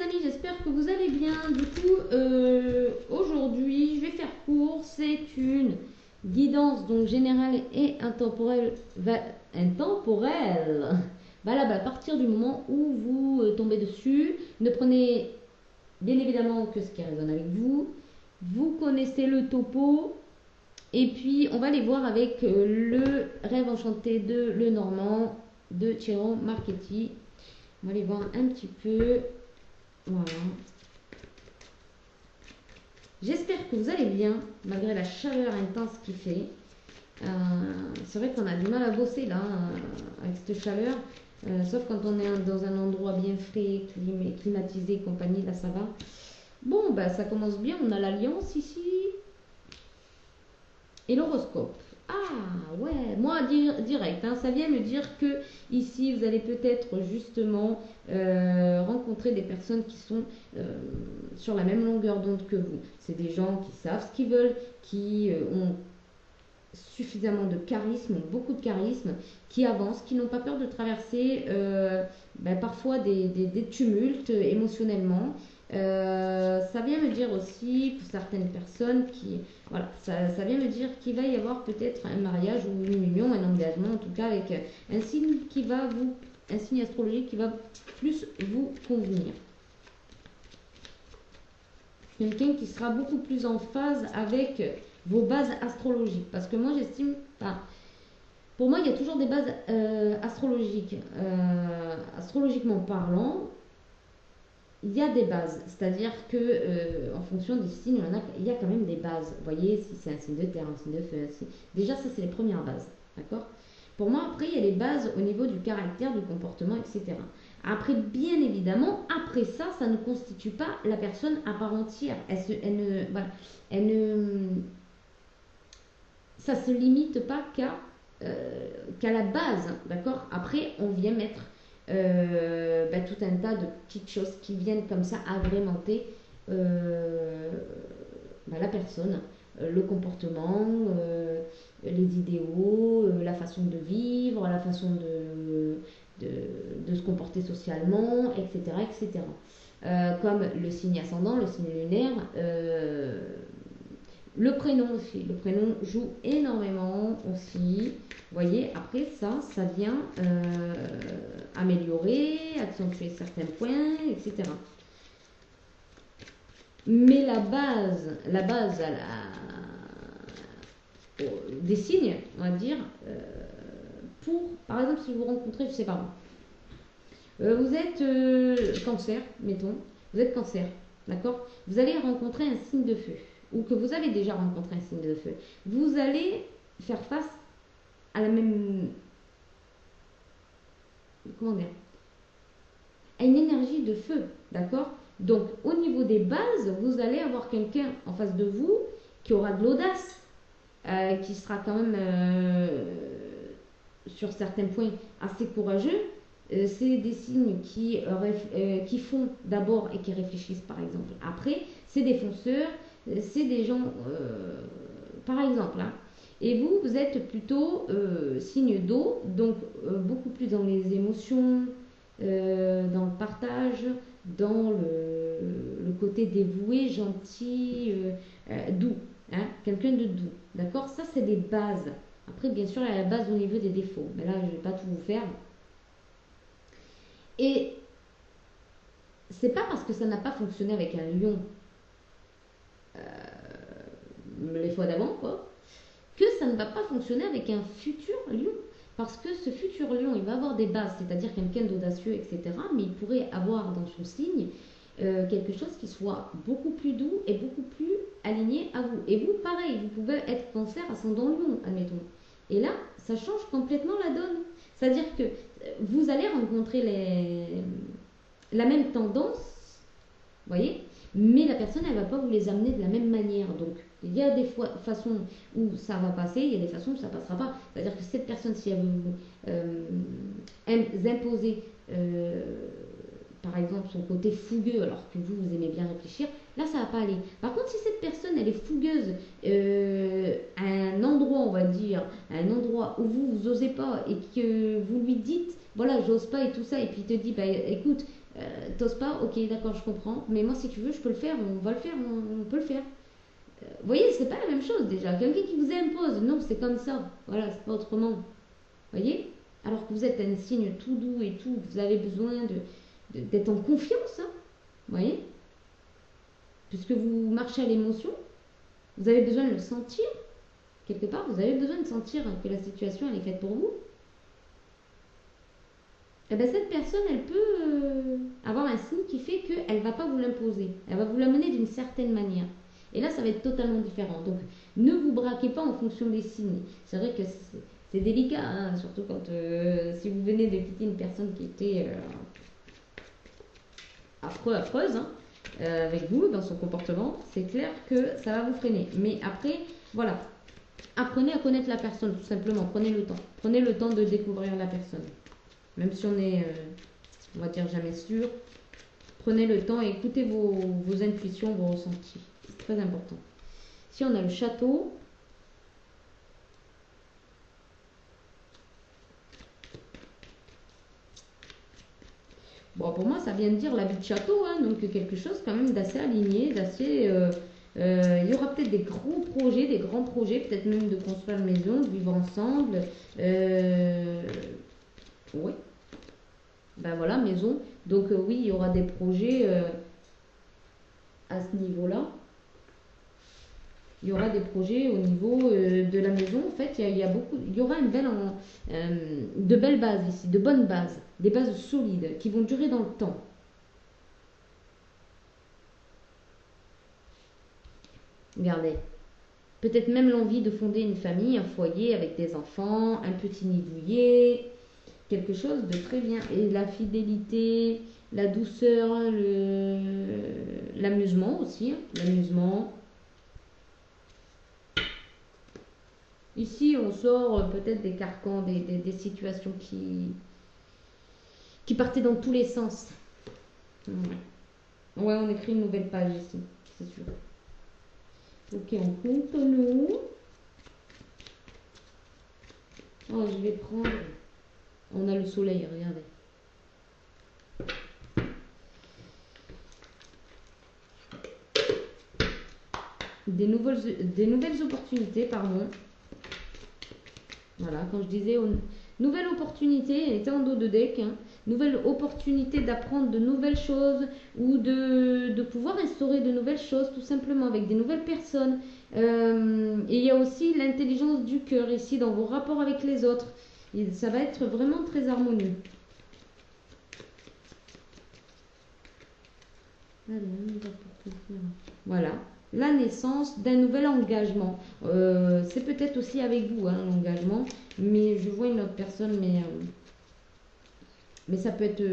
amis, j'espère que vous allez bien. Du coup, aujourd'hui, je vais faire court. C'est une guidance donc générale et intemporelle, valable à partir du moment où vous tombez dessus. Ne prenez bien évidemment que ce qui résonne avec vous. Vous connaissez le topo. Et puis, on va aller voir avec le rêve enchanté de Lenormand de Thierry Marchetti. On va aller voir un petit peu. Voilà. J'espère que vous allez bien, malgré la chaleur intense qu'il fait. C'est vrai qu'on a du mal à bosser là, avec cette chaleur. Sauf quand on est dans un endroit bien frais, climatisé, compagnie, là ça va. Bon, bah ça commence bien, on a l'alliance ici. Et l'horoscope. Ah ouais, moi direct, hein, ça vient me dire que ici vous allez peut-être justement rencontrer des personnes qui sont sur la même longueur d'onde que vous. C'est des gens qui savent ce qu'ils veulent, qui ont suffisamment de charisme, beaucoup de charisme, qui avancent, qui n'ont pas peur de traverser parfois des tumultes émotionnellement. Ça vient me dire aussi pour certaines personnes qui voilà, ça vient me dire qu'il va y avoir peut-être un mariage ou une union, un engagement en tout cas avec un signe un signe astrologique qui va plus vous convenir. Quelqu'un qui sera beaucoup plus en phase avec vos bases astrologiques, parce que moi j'estime pas. Pour moi, il y a toujours des bases astrologiques, astrologiquement parlant. Il y a des bases, c'est-à-dire que en fonction des signes, il y a quand même des bases. Vous voyez, si c'est un signe de terre, un signe de feu, déjà ça c'est les premières bases, d'accord? Pour moi, après il y a les bases au niveau du caractère, du comportement, etc. Après, bien évidemment, après ça, ça ne constitue pas la personne à part entière. Ça se limite pas qu'à la base, d'accord? Après, on vient mettre tout un tas de petites choses qui viennent comme ça agrémenter la personne, le comportement, les idéaux, la façon de vivre, la façon de se comporter socialement, etc. etc. Comme le signe ascendant, le signe lunaire, le prénom aussi. Le prénom joue énormément aussi. Vous voyez, après ça vient améliorer, accentuer certains points, etc. Mais la base des signes, on va dire, par exemple, si vous rencontrez, je sais pas, vous êtes cancer, mettons, vous êtes cancer, d'accord? Vous allez rencontrer un signe de feu, ou que vous avez déjà rencontré un signe de feu. Vous allez faire face à la même, comment dire, à une énergie de feu, d'accord? Donc, au niveau des bases, vous allez avoir quelqu'un en face de vous qui aura de l'audace, qui sera quand même, sur certains points, assez courageux. C'est des signes qui font d'abord et qui réfléchissent, par exemple. Après, c'est des fonceurs, c'est des gens, par exemple, hein. Et vous êtes plutôt signe d'eau, donc beaucoup plus dans les émotions, dans le partage, dans le côté dévoué, gentil, doux, hein, quelqu'un de doux, d'accord? Ça, c'est des bases. Après, bien sûr, il y a la base au niveau des défauts, mais là, je ne vais pas tout vous faire. Et c'est pas parce que ça n'a pas fonctionné avec un lion les fois d'avant, quoi, que ça ne va pas fonctionner avec un futur lion. Parce que ce futur lion, il va avoir des bases, c'est-à-dire quelqu'un d'audacieux, etc. Mais il pourrait avoir dans son signe quelque chose qui soit beaucoup plus doux et beaucoup plus aligné à vous. Et vous, pareil, vous pouvez être cancer ascendant lion, admettons. Et là, ça change complètement la donne. C'est-à-dire que vous allez rencontrer la même tendance, vous voyez, mais la personne, elle ne va pas vous les amener de la même manière. Donc, il y a des façons où ça va passer, il y a des façons où ça ne passera pas. C'est-à-dire que cette personne, si elle veut vous imposer, par exemple, son côté fougueux, alors que vous aimez bien réfléchir, là, ça ne va pas aller. Par contre, si cette personne, elle est fougueuse à un endroit, on va dire, à un endroit où vous n'osez pas et que vous lui dites voilà, j'ose pas et tout ça, et puis il te dit, bah écoute, t'oses pas, ok, d'accord, je comprends, mais moi si tu veux, je peux le faire, on va le faire, on peut le faire. Vous voyez, c'est pas la même chose déjà. Quelqu'un qui vous impose, non, c'est comme ça, voilà, c'est pas autrement. Vous voyez? Alors que vous êtes un signe tout doux et tout, vous avez besoin d'être en confiance, hein, vous voyez? Puisque vous marchez à l'émotion, vous avez besoin de le sentir, quelque part, vous avez besoin de sentir que la situation elle est faite pour vous. Et bien cette personne, elle peut avoir un signe qui fait qu'elle ne va pas vous l'imposer. Elle va vous l'amener d'une certaine manière. Et là, ça va être totalement différent. Donc, ne vous braquez pas en fonction des signes. C'est vrai que c'est délicat, hein, surtout quand si vous venez de quitter une personne qui était affreuse hein, avec vous dans son comportement, c'est clair que ça va vous freiner. Mais après, voilà, apprenez à connaître la personne, tout simplement. Prenez le temps. Prenez le temps de découvrir la personne. Même si on est, on va dire, jamais sûr, prenez le temps et écoutez vos intuitions, vos ressentis. C'est très important. Si on a le château, bon, pour moi, ça vient de dire la vie de château, hein, donc quelque chose quand même d'assez aligné, d'assez... il y aura peut-être des gros projets, des grands projets, peut-être même de construire une maison, de vivre ensemble. Oui, ben voilà, maison. Donc oui, il y aura des projets à ce niveau-là. Il y aura des projets au niveau de la maison. En fait, il y a beaucoup, il y aura de belles bases ici, de bonnes bases, des bases solides qui vont durer dans le temps. Regardez. Peut-être même l'envie de fonder une famille, un foyer avec des enfants, un petit nid douillet, quelque chose de très bien. Et la fidélité, la douceur, l'amusement aussi, hein, l'amusement. Ici, on sort peut-être des carcans, des situations qui partaient dans tous les sens. Ouais, on écrit une nouvelle page ici, c'est sûr. Ok, on continue. Oh, je vais prendre. On a le soleil, regardez. Des nouvelles opportunités, pardon. Voilà, quand je disais nouvelle opportunité, elle était en dos de deck. Hein, nouvelle opportunité d'apprendre de nouvelles choses ou de pouvoir instaurer de nouvelles choses tout simplement avec des nouvelles personnes. Et il y a aussi l'intelligence du cœur ici dans vos rapports avec les autres. Et ça va être vraiment très harmonieux. Voilà, la naissance d'un nouvel engagement. C'est peut-être aussi avec vous, hein, l'engagement, mais je vois une autre personne, mais ça peut être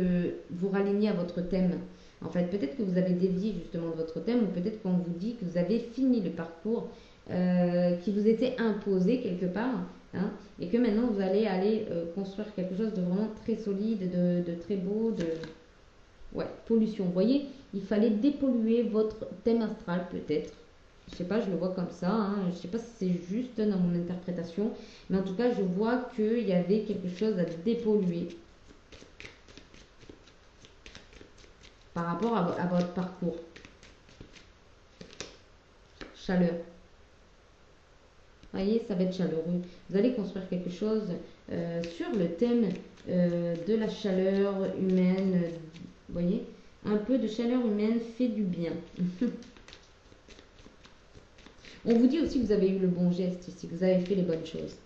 vous raligner à votre thème. En fait, peut-être que vous avez dévié justement de votre thème, ou peut-être qu'on vous dit que vous avez fini le parcours qui vous était imposé quelque part, hein, et que maintenant vous allez aller construire quelque chose de vraiment très solide, de très beau, ouais, pollution. Vous voyez, il fallait dépolluer votre thème astral peut-être. Je sais pas, je le vois comme ça. Hein. Je sais pas si c'est juste dans mon interprétation, mais en tout cas, je vois qu'il y avait quelque chose à dépolluer par rapport à votre parcours. Chaleur. Vous voyez, ça va être chaleureux. Vous allez construire quelque chose sur le thème de la chaleur humaine. Vous voyez, un peu de chaleur humaine fait du bien. On vous dit aussi que vous avez eu le bon geste ici, que vous avez fait les bonnes choses.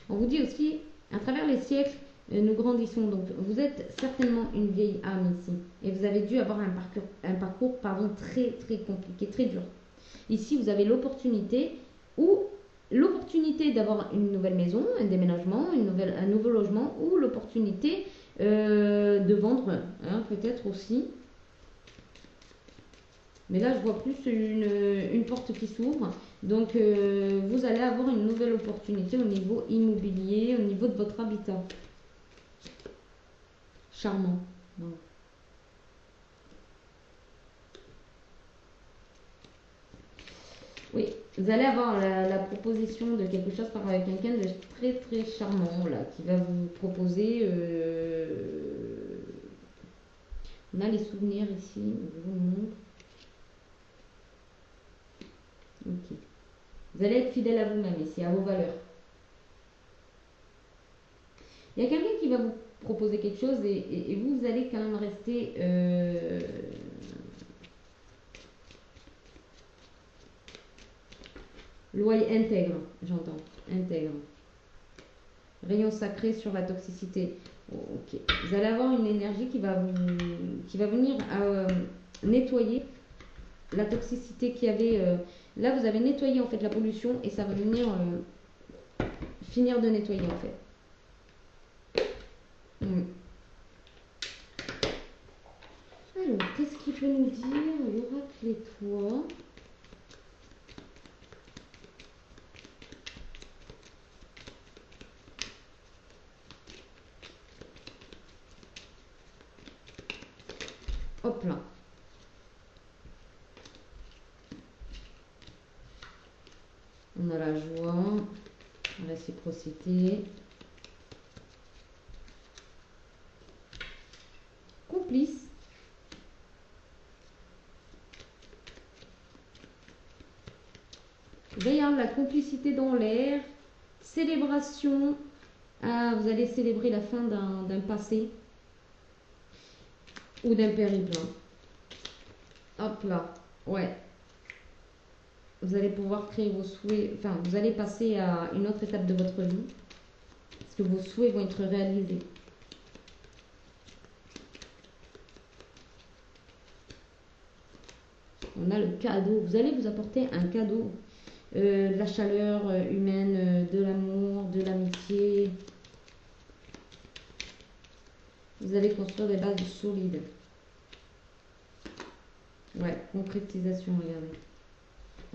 On vous dit aussi, à travers les siècles, nous grandissons. Donc, vous êtes certainement une vieille âme ici. Et vous avez dû avoir un parcours très, très compliqué, très dur. Ici, vous avez l'opportunité d'avoir une nouvelle maison, un déménagement, un nouveau logement, ou l'opportunité de vendre, hein, peut-être aussi. Mais là, je vois plus une porte qui s'ouvre. Donc, vous allez avoir une nouvelle opportunité au niveau immobilier, au niveau de votre habitat. Charmant. Oui, vous allez avoir la proposition de quelque chose par avec quelqu'un de très très charmant là, qui va vous proposer. On a les souvenirs ici, je vous le montre. Ok. Vous allez être fidèle à vous-même ici, à vos valeurs. Il y a quelqu'un qui va vous proposer quelque chose et vous allez quand même rester loyer intègre, j'entends, intègre. Rayon sacré sur la toxicité. Oh, ok. Vous allez avoir une énergie qui va venir nettoyer la toxicité qu'il y avait. Là, vous avez nettoyé en fait la pollution et ça va venir finir de nettoyer en fait. Alors, qu'est-ce qu'il peut nous dire l'oracle et toi? Hop là. On a la joie, la réciprocité, complice. Il va y avoir de la complicité dans l'air, célébration. Ah, vous allez célébrer la fin d'un passé ou d'un périple. Hop là, ouais. Vous allez pouvoir créer vos souhaits, enfin, vous allez passer à une autre étape de votre vie, parce que vos souhaits vont être réalisés. On a le cadeau, vous allez vous apporter un cadeau, de la chaleur humaine, de l'amour, de l'amitié. Vous allez construire des bases solides. Ouais, concrétisation, regardez.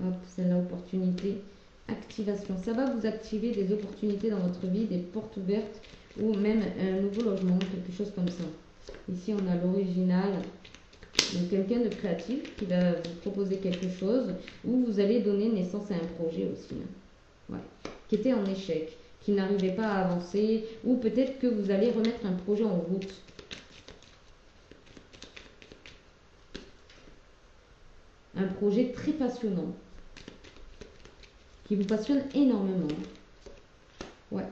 Hop, c'est l'opportunité. Activation. Ça va vous activer des opportunités dans votre vie, des portes ouvertes ou même un nouveau logement, quelque chose comme ça. Ici, on a l'original. Donc, quelqu'un de créatif qui va vous proposer quelque chose ou vous allez donner naissance à un projet aussi. Ouais. Qui était en échec, qui n'arrivait pas à avancer ou peut-être que vous allez remettre un projet en route. Un projet très passionnant, qui vous passionne énormément. Ouais.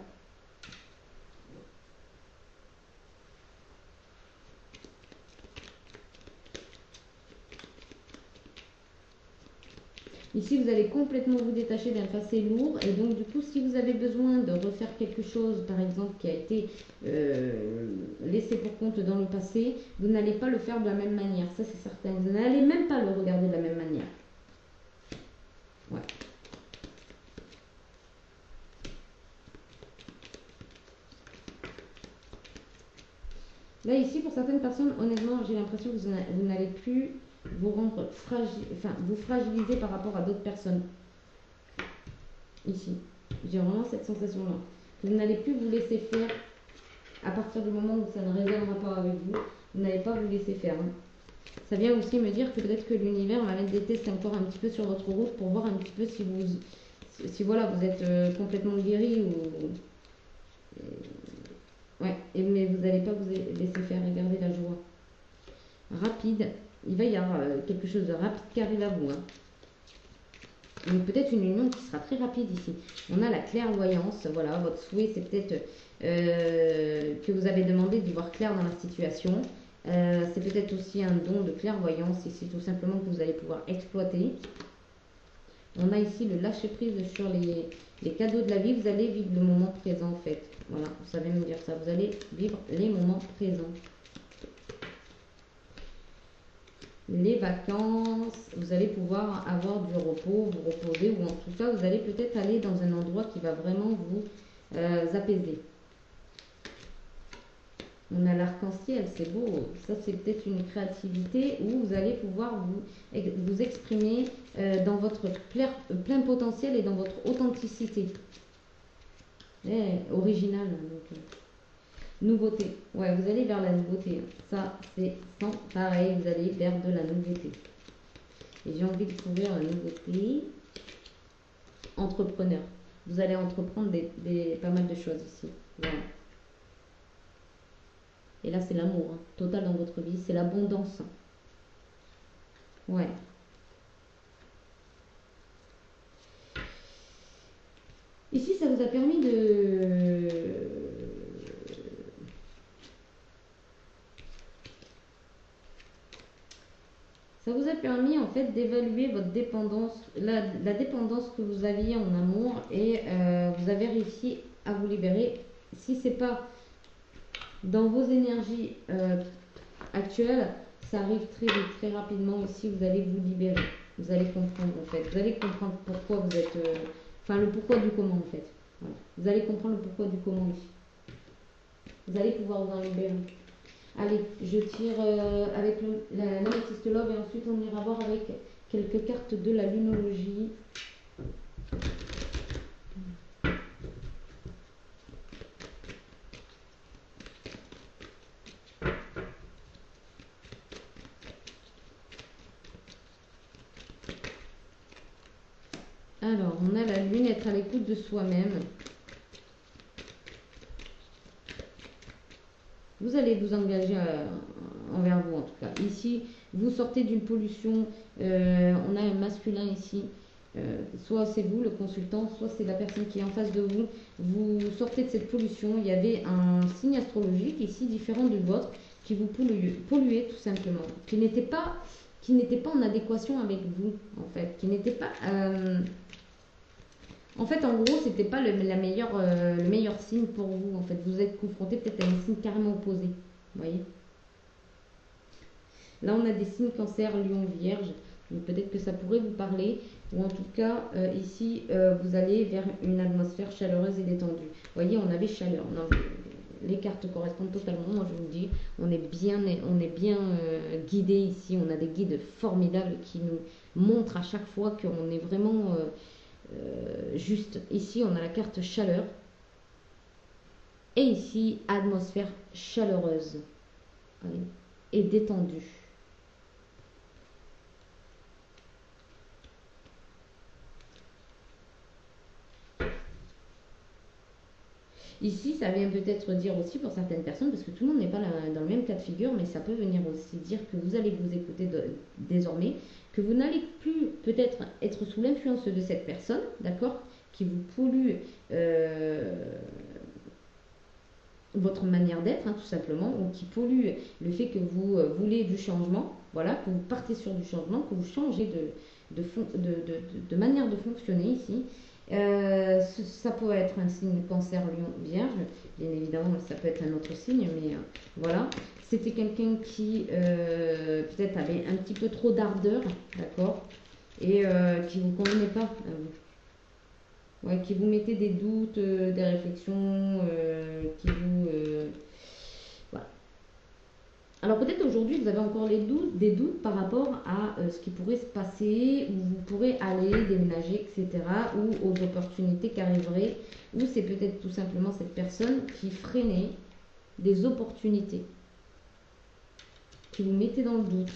Ici, vous allez complètement vous détacher d'un passé lourd et donc du coup, si vous avez besoin de refaire quelque chose, par exemple, qui a été laissé pour compte dans le passé, vous n'allez pas le faire de la même manière, ça c'est certain. Vous n'allez même pas le regarder de la même manière. Ouais. Là, ici, pour certaines personnes, honnêtement, j'ai l'impression que vous n'allez plus vous rendre fragile, enfin, vous fragiliser par rapport à d'autres personnes. Ici. J'ai vraiment cette sensation-là. Vous n'allez plus vous laisser faire à partir du moment où ça ne résonnera pas avec vous. Vous n'allez pas vous laisser faire. Hein. Ça vient aussi me dire que peut-être que l'univers va mettre des tests encore un petit peu sur votre route pour voir un petit peu si voilà, vous êtes complètement guéri ou... Ouais, mais vous n'allez pas vous laisser faire. Regardez la joie. Rapide. Il va y avoir quelque chose de rapide qui arrive à vous. Hein. Donc peut-être une union qui sera très rapide ici. On a la clairvoyance. Voilà, votre souhait, c'est peut-être que vous avez demandé d'y voir clair dans la situation. C'est peut-être aussi un don de clairvoyance ici, tout simplement que vous allez pouvoir exploiter. On a ici le lâcher prise sur les cadeaux de la vie. Vous allez vivre le moment présent en fait. Voilà, vous savez me dire ça. Vous allez vivre les moments présents. Les vacances, vous allez pouvoir avoir du repos, vous reposer ou en tout cas vous allez peut-être aller dans un endroit qui va vraiment vous apaiser. On a l'arc-en-ciel, c'est beau. Ça, c'est peut-être une créativité où vous allez pouvoir vous exprimer dans votre plein potentiel et dans votre authenticité. Original. Donc, nouveauté. Ouais, vous allez vers la nouveauté. Ça, c'est sans pareil. Vous allez vers de la nouveauté. Et j'ai envie de découvrir la nouveauté. entrepreneur. Vous allez entreprendre pas mal de choses ici. Voilà. Et là, c'est l'amour, hein, total dans votre vie. C'est l'abondance. Ouais. Ici, ça vous a permis de... Ça vous a permis en fait d'évaluer votre dépendance, la dépendance que vous aviez en amour et vous avez réussi à vous libérer. Si c'est pas dans vos énergies actuelles, ça arrive très vite, très rapidement ici, vous allez vous libérer. Vous allez comprendre en fait, vous allez comprendre pourquoi vous êtes... Enfin le pourquoi du comment en fait. Voilà. Vous allez comprendre le pourquoi du comment ici. Vous allez pouvoir vous en libérer. Allez, je tire avec l'améthyste love et ensuite on ira voir avec quelques cartes de la lunologie. Alors, on a la lune, être à l'écoute de soi-même. Vous allez vous engager envers vous en tout cas. Ici, vous sortez d'une pollution. On a un masculin ici. Soit c'est vous le consultant, soit c'est la personne qui est en face de vous. Vous sortez de cette pollution. Il y avait un signe astrologique ici différent du vôtre qui vous polluait tout simplement, qui n'était pas en adéquation avec vous en fait, qui n'était pas en fait, en gros, c'était pas le meilleur signe pour vous. En fait, vous êtes confronté peut-être à un signe carrément opposé. Vous voyez? Là, on a des signes cancer, lion, vierge. Donc peut-être que ça pourrait vous parler. Ou en tout cas, ici, vous allez vers une atmosphère chaleureuse et détendue. Vous voyez, on avait chaleur. Non, les cartes correspondent totalement. Moi, je vous le dis, on est bien guidé ici. On a des guides formidables qui nous montrent à chaque fois qu'on est vraiment... juste ici on a la carte chaleur et ici atmosphère chaleureuse et détendue. Ici, ça vient peut-être dire aussi pour certaines personnes, parce que tout le monde n'est pas dans le même cas de figure, mais ça peut venir aussi dire que vous allez vous écouter désormais, que vous n'allez plus peut-être être sous l'influence de cette personne, d'accord, qui vous pollue votre manière d'être, hein, tout simplement, ou qui pollue le fait que vous voulez du changement, voilà, que vous partez sur du changement, que vous changez de manière de fonctionner ici. Ça peut être un signe cancer, lion, vierge, bien évidemment ça peut être un autre signe, mais voilà. C'était quelqu'un qui peut-être avait un petit peu trop d'ardeur, d'accord, et qui ne vous convenait pas. Ouais, qui vous mettait des doutes, des réflexions, qui vous... voilà. Alors peut-être aujourd'hui vous avez encore des doutes par rapport à ce qui pourrait se passer, où vous pourrez aller déménager, etc. Ou aux opportunités qui arriveraient, ou c'est peut-être tout simplement cette personne qui freinait des opportunités, qui vous mettait dans le doute.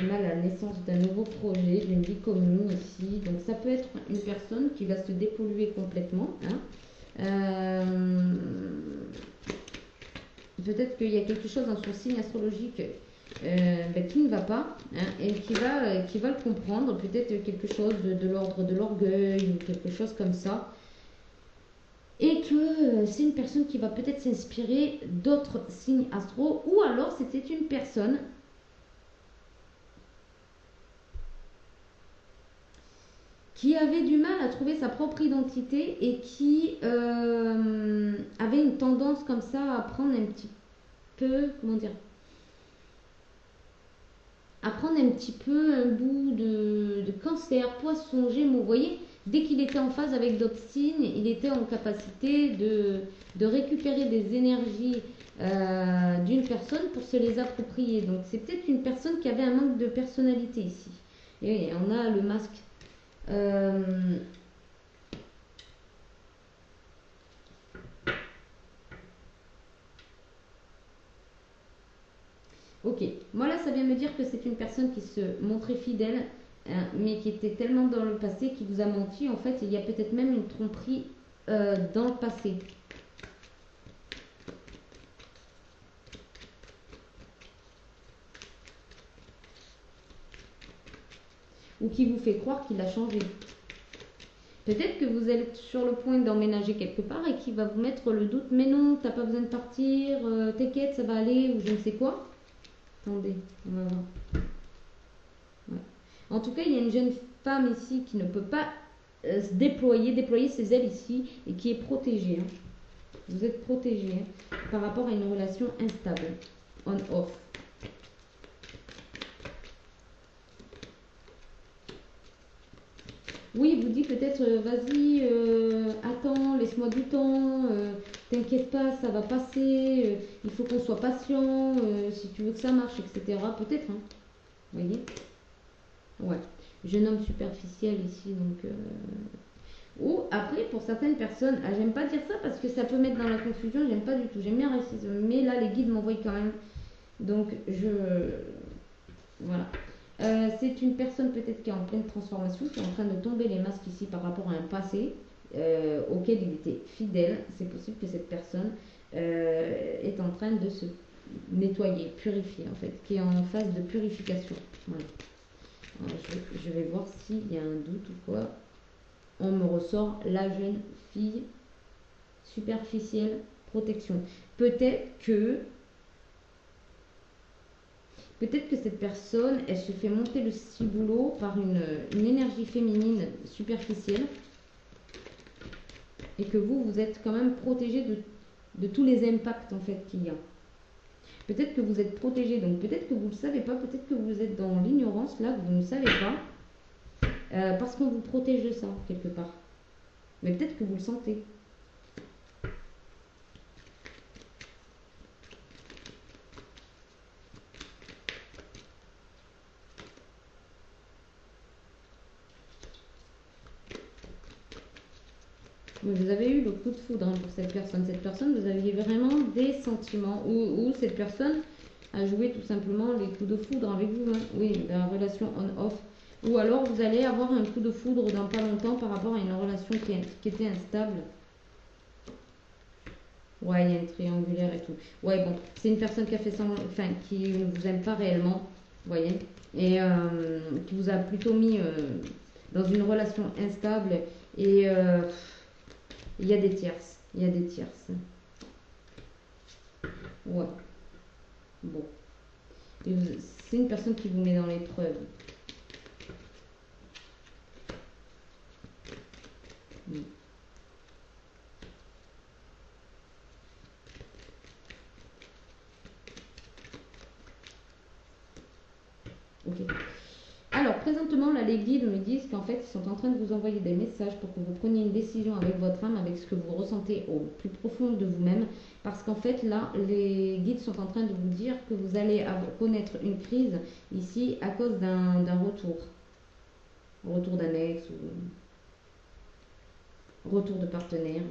On a la naissance d'un nouveau projet, d'une vie commune ici. Donc ça peut être une personne qui va se dépolluer complètement. Hein. Peut-être qu'il y a quelque chose dans son signe astrologique qui ne va pas, hein, et qui va le comprendre. Peut-être quelque chose de l'ordre de l'orgueil ou quelque chose comme ça. Et que c'est une personne qui va peut-être s'inspirer d'autres signes astro, ou alors c'était une personne qui avait du mal à trouver sa propre identité et qui avait une tendance comme ça à prendre un petit peu, comment dire, à prendre un petit peu un bout de cancer, poisson, gémeaux. Vous voyez, dès qu'il était en phase avec d'autres signes, il était en capacité de récupérer des énergies d'une personne pour se les approprier. Donc c'est peut-être une personne qui avait un manque de personnalité ici. Et on a le masque. Ok, moi là ça vient me dire que c'est une personne qui se montrait fidèle, hein, mais qui était tellement dans le passé qui vous a menti. En fait, il y a peut-être même une tromperie dans le passé. Ou qui vous fait croire qu'il a changé. Peut-être que vous êtes sur le point d'emménager quelque part et qu'il va vous mettre le doute, mais non, t'as pas besoin de partir, t'inquiète, ça va aller, ou je ne sais quoi. Attendez, on va voir. Ouais. En tout cas, il y a une jeune femme ici qui ne peut pas déployer ses ailes ici et qui est protégée, hein. Vous êtes protégé, hein, par rapport à une relation instable, on-off. Oui, il vous dit peut-être, vas-y, attends, laisse-moi du temps, t'inquiète pas, ça va passer, il faut qu'on soit patient, si tu veux que ça marche, etc. Peut-être, hein. Vous voyez? Ouais. Jeune homme superficiel ici, donc. Ou après, pour certaines personnes, ah, j'aime pas dire ça parce que ça peut mettre dans la confusion, j'aime pas du tout, j'aime bien racisme, mais là, les guides m'envoient quand même. Donc, voilà. C'est une personne peut-être qui est en pleine transformation, qui est en train de tomber les masques ici par rapport à un passé auquel il était fidèle. C'est possible que cette personne est en train de se nettoyer, purifier en fait, qui est en phase de purification. Voilà. Alors, je vais voir s'il y a un doute ou quoi. On me ressort la jeune fille superficielle, protection. Peut-être que Peut-être que cette personne, elle se fait monter le ciboulot par une énergie féminine superficielle et que vous êtes quand même protégé de tous les impacts en fait qu'il y a. Peut-être que vous êtes protégé, donc peut-être que vous ne le savez pas, peut-être que vous êtes dans l'ignorance là, que vous ne savez pas, parce qu'on vous protège de ça quelque part. Mais peut-être que vous le sentez. Mais vous avez eu le coup de foudre, hein, pour cette personne. Cette personne, vous aviez vraiment des sentiments. Ou cette personne a joué tout simplement les coups de foudre avec vous, hein. Oui, la relation on-off. Ou alors vous allez avoir un coup de foudre dans pas longtemps par rapport à une relation qui était instable. Ouais, il y a une triangulaire et tout. Ouais, bon, c'est une personne qui a fait semblant, enfin, qui ne vous aime pas réellement, vous voyez, et qui vous a plutôt mis dans une relation instable. Et il y a des tierces. Il y a des tierces. Ouais. Bon. C'est une personne qui vous met dans l'épreuve. Mm. Ok. Alors, présentement, là, les guides me disent qu'en fait, ils sont en train de vous envoyer des messages pour que vous preniez une décision avec votre âme, avec ce que vous ressentez au plus profond de vous-même. Parce qu'en fait, là, les guides sont en train de vous dire que vous allez connaître une crise ici à cause d'un retour. Retour d'un ex ou retour de partenaire.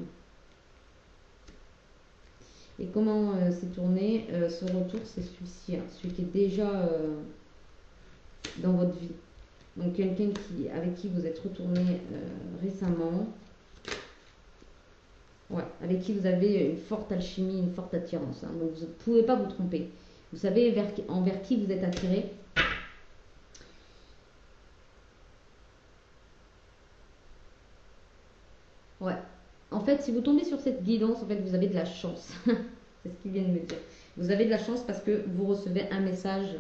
Et comment c'est tourné ce retour, c'est celui-ci, hein, celui qui est déjà dans votre vie. Donc quelqu'un avec qui vous êtes retourné récemment, ouais, avec qui vous avez une forte alchimie, une forte attirance, hein. Donc vous ne pouvez pas vous tromper. Vous savez envers qui vous êtes attiré. Ouais. En fait, si vous tombez sur cette guidance, en fait, vous avez de la chance. C'est ce qu'ils viennent de me dire. Vous avez de la chance parce que vous recevez un message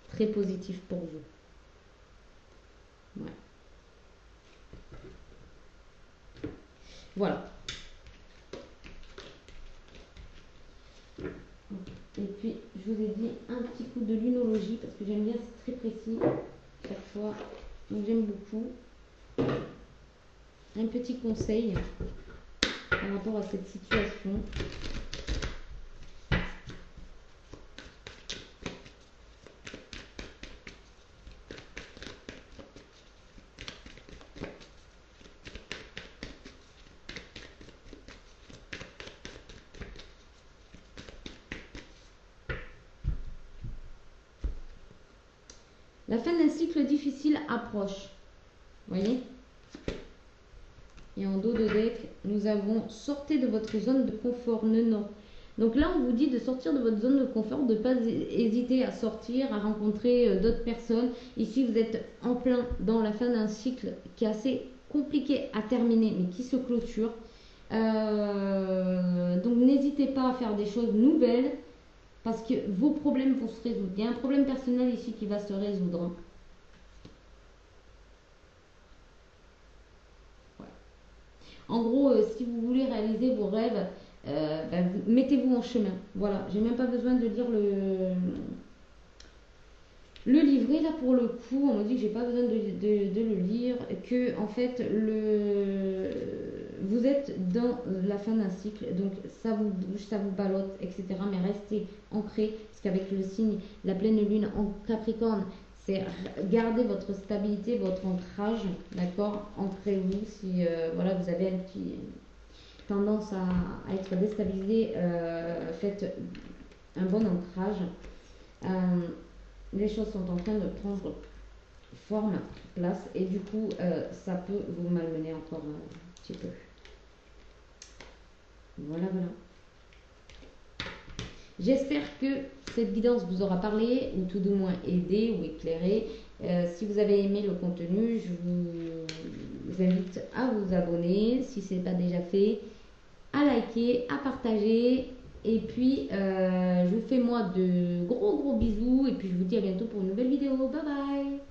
très positif pour vous. Ouais. Voilà. Et puis, je vous ai dit un petit coup de lunologie parce que j'aime bien, c'est très précis chaque fois. Donc, j'aime beaucoup. Un petit conseil par rapport à cette situation. La fin d'un cycle difficile approche. Vous voyez? Et en dos de deck, nous avons sortez de votre zone de confort. Non. Donc là, on vous dit de sortir de votre zone de confort, de ne pas hésiter à sortir, à rencontrer d'autres personnes. Ici, vous êtes en plein dans la fin d'un cycle qui est assez compliqué à terminer, mais qui se clôture. Donc n'hésitez pas à faire des choses nouvelles parce que vos problèmes vont se résoudre. Il y a un problème personnel ici qui va se résoudre. Ouais. En gros, si vous voulez réaliser vos rêves, mettez-vous en chemin. Voilà, j'ai même pas besoin de lire le livret. Là, pour le coup, on me dit que j'ai pas besoin de le lire, que en fait, vous êtes dans la fin d'un cycle, donc ça vous bouge, ça vous ballotte, etc. Mais restez ancré, parce qu'avec le signe, la pleine lune en Capricorne, c'est garder votre stabilité, votre ancrage, d'accord? Ancrez-vous si voilà, vous avez un petit tendance à être déstabilisé, faites un bon ancrage. Les choses sont en train de prendre forme, place, et du coup, ça peut vous malmener encore un petit peu. Voilà. J'espère que cette guidance vous aura parlé, ou tout du moins aidé ou éclairé. Si vous avez aimé le contenu, je vous invite à vous abonner, si ce n'est pas déjà fait, à liker, à partager. Et puis, je vous fais moi de gros bisous. Et puis, je vous dis à bientôt pour une nouvelle vidéo. Bye bye!